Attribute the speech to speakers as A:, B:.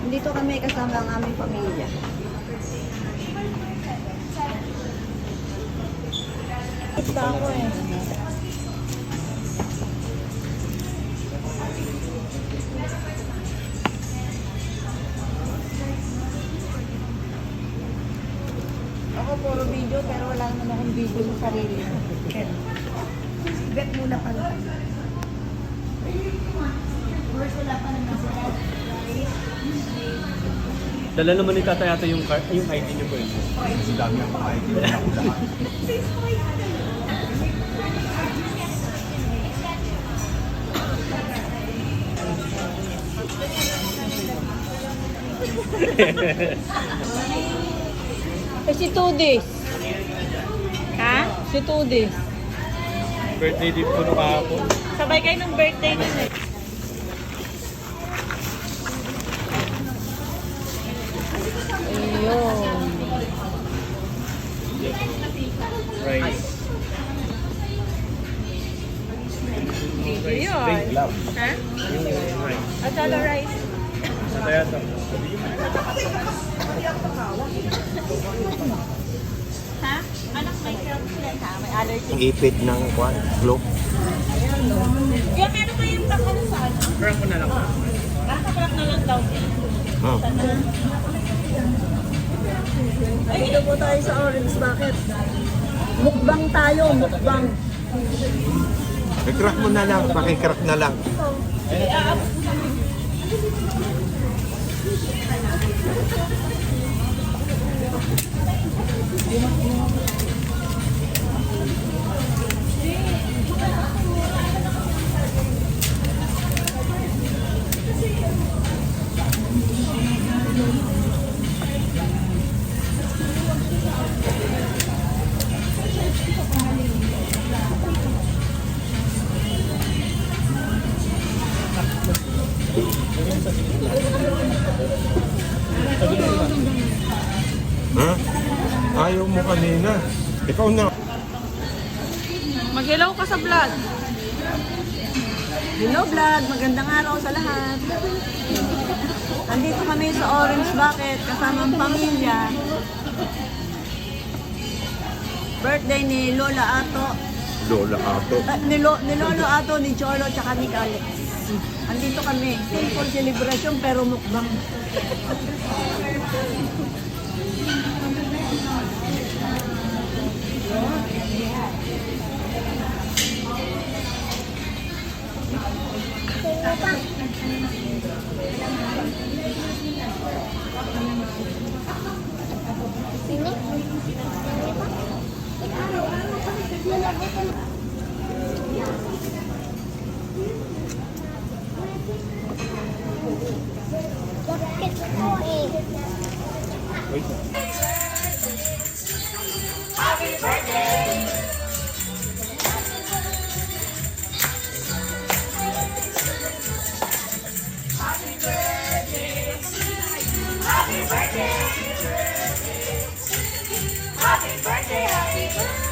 A: Dito kami kasama ang aming pamilya. Ito ako eh. Ako puro video pero wala naman akong video sa sarili. Bet muna pala.
B: Dala naman ni Tata yata yung ID niyo po eh.
C: Dami ang mga ID na ako lahat.
A: Eh si Tudis. Ha? Si Tudis.
B: Birthday din po nung kahapon.
A: Sabay kayo ng birthday nun eh. Ayun.
B: Rice.
A: Ayun.
C: Big love.
A: Ha?
B: Yung rice.
A: Asala rice.
B: Tata yata.
A: Ha? Anak may curls ha? May allergy.
C: Ipit ng kwan, globe.
A: Yung meron ba yung takal sa ano?
B: Parang ko na lang.
A: Nakaparak na lang daw.
C: Oh.
A: Ay, dito po tayo sa Orange Bucket. Mukbang tayo, mukbang.
C: I-crack mo na lang, pakicrack na lang. Ha? Ayaw mo kanina. Ikaw na.
A: Mag-hello ka sa vlog. Hello vlog, magandang araw sa lahat. Andito kami sa Orange Bucket kasama ang pamilya. Birthday ni Lola Ato.
C: Lola Ato.
A: Ni Lolo Ato, ni Cholo, tsaka ni Alex. Andito kami. Simple celebration pero mukbang.
D: Happy birthday! Happy birthday! Happy birthday! Happy birthday! Happy birthday!